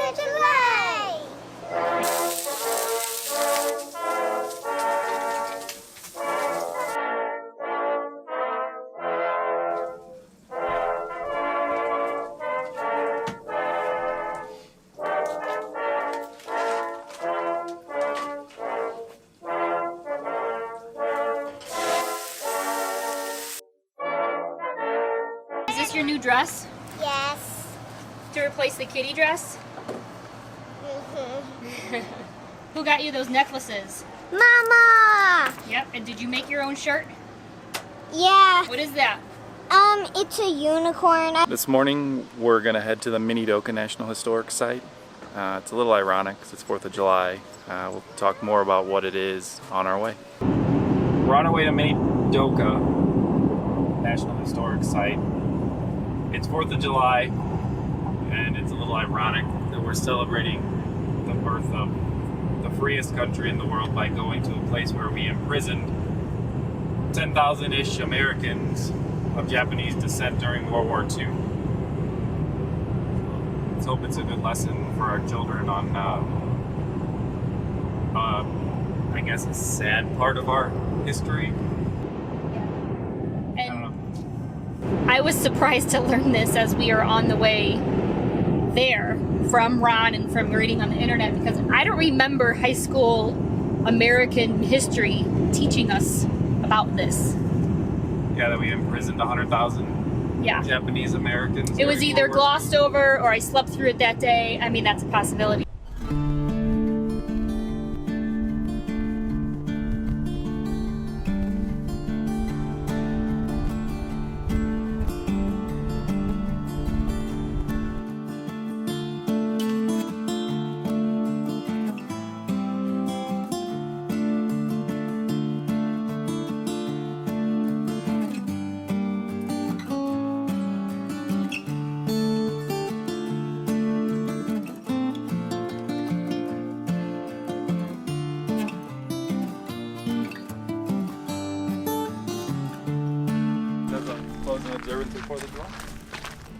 of July! Is this your new dress? Yes. To replace the kitty dress? Mm-hmm. Who got you those necklaces? Mama! Yep, and did you make your own shirt? Yeah. What is that? It's a unicorn. This morning we're going to head to the Minidoka National Historic Site. It's a little ironic because it's 4th of July. We'll talk more about what it is on our way. We're on our way to Minidoka National Historic Site. It's 4th of July and it's a little ironic that we're celebrating the birth of the freest country in the world by going to a place where we imprisoned 10,000-ish Americans of Japanese descent during World War II. Let's hope it's a good lesson for our children on, I guess, a sad part of our history. And I was surprised to learn this as we are on the way there from Ron and from reading on the internet, because I don't remember high school American history teaching us about this. Yeah, that we imprisoned 100,000 Japanese Americans. It was either glossed over or I slept through it that day. I mean, that's a possibility.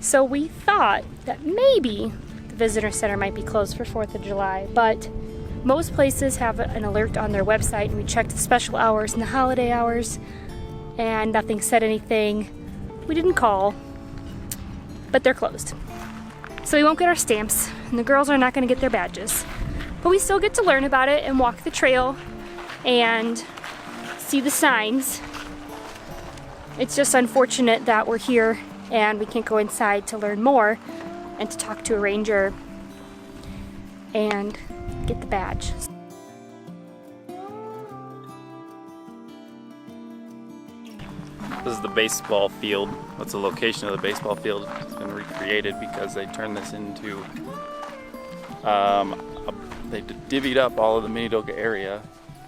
So we thought that maybe the visitor center might be closed for 4th of July, but most places have an alert on their website, and we checked the special hours and the holiday hours, and nothing said anything. We didn't call, but they're closed. So we won't get our stamps, and the girls are not going to get their badges. But we still get to learn about it and walk the trail and see the signs. It's just unfortunate that we're here and we can't go inside to learn more and to talk to a ranger and get the badge. This is the baseball field. What's the location of the baseball field? It's been recreated because they turned this into, they divvied up all of the Minidoka area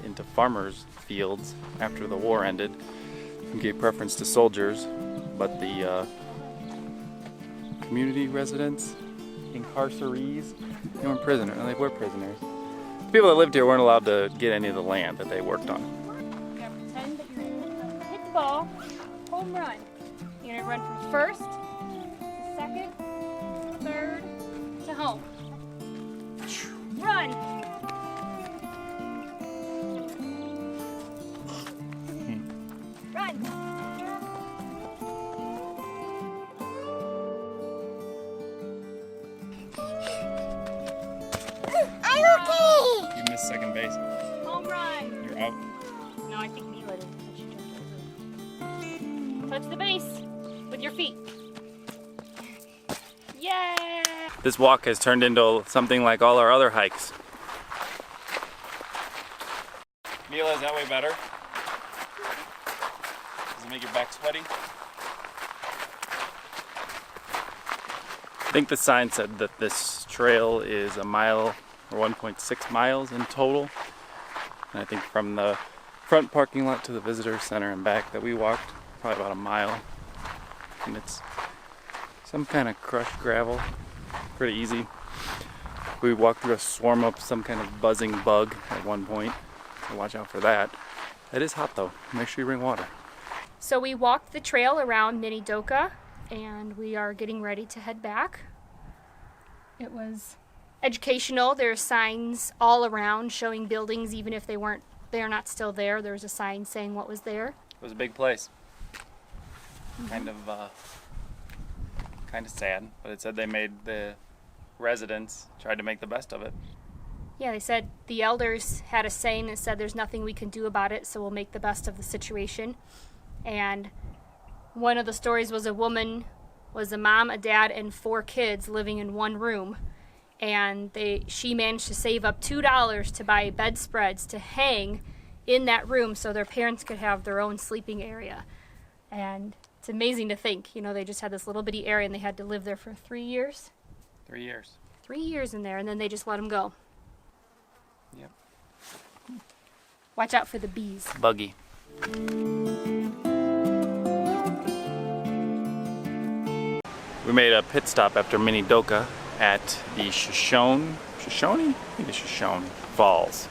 into farmers' fields after the war ended and gave preference to soldiers, but the community residents, incarcerees, they weren't prisoners, they were prisoners. The people that lived here weren't allowed to get any of the land that they worked on. You're gonna pretend that you're gonna hit the ball, home run. You're gonna run from first to second, third to home. Run! Run! I'm okay! You missed second base. Home run! You're out. No, I think Mila did because she jumped over. Touch the base with your feet. Yay! This walk has turned into something like all our other hikes. Mila, is that way better? Does it make your back sweaty? I think the sign said that this trail is a mile or 1.6 miles in total. And I think from the front parking lot to the visitor center and back that we walked, probably about a mile. And it's some kind of crushed gravel, pretty easy. We walked through a swarm of some kind of buzzing bug at one point, so watch out for that. It is hot though, make sure you bring water. So we walked the trail around Minidoka and we are getting ready to head back. It was educational. There's signs all around showing buildings, even if they're not still there. There was a sign saying what was there. It was a big place. Kind of sad, but it said they made the residents tried to make the best of it. Yeah, they said the elders had a saying that said there's nothing we can do about it, so we'll make the best of the situation. And one of the stories was a woman was a mom, a dad, and 4 kids living in one room. And she managed to save up $2 to buy bedspreads to hang in that room so their parents could have their own sleeping area. And it's amazing to think, you know, they just had this little bitty area and they had to live there for 3 years. 3 years. 3 years in there, and then they just let them go. Yep. Watch out for the bees. Buggy. We made a pit stop after Minidoka at the Shoshone Falls.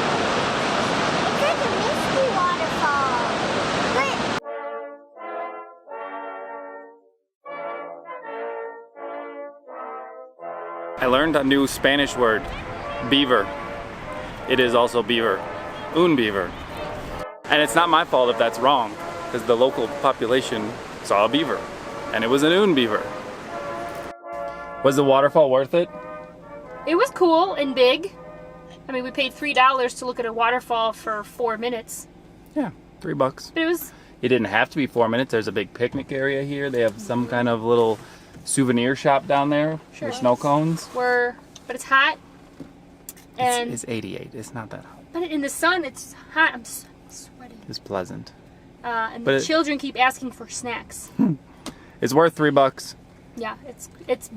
It's like a misty waterfall. But I learned a new Spanish word, beaver. It is also beaver, un beaver. And it's not my fault if that's wrong, because the local population saw a beaver, and it was an un beaver. Was the waterfall worth it? It was cool and big. I mean, we paid $3 to look at a waterfall for 4 minutes. Yeah, $3. But it was, It didn't have to be 4 minutes. There's a big picnic area here. They have some kind of little souvenir shop down there with snow cones. but it's hot. And It's 88. It's not that hot. but in the sun, it's hot. I'm sweating. It's pleasant. And But the it- children keep asking for snacks. It's worth $3. Yeah, it's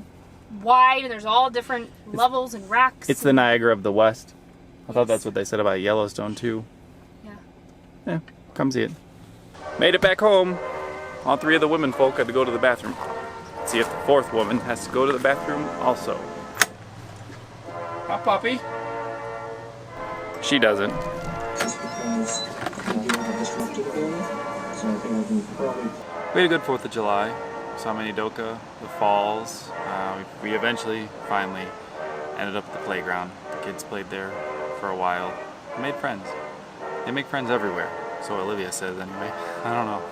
wide and there's all different levels and rocks. It's the Niagara of the West. I thought that's what they said about Yellowstone too. Yeah. Yeah, come see it. Made it back home. All 3 of the women folk had to go to the bathroom. Let's see if the 4th woman has to go to the bathroom also. Hi, puppy. She doesn't. Just because you have disrupted area, so I think I can probably. We had a good 4th of July. Saw Minidoka, the falls. We eventually, finally, ended up at the playground. The kids played there for a while. Made friends. They make friends everywhere. So Olivia says anyway. I don't know.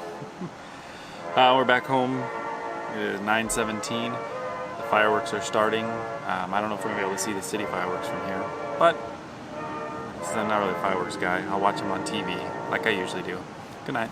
We're back home. It is 9:17. The fireworks are starting. I don't know if we're going to be able to see the city fireworks from here. But I'm not really a fireworks guy. I'll watch them on TV like I usually do. Good night.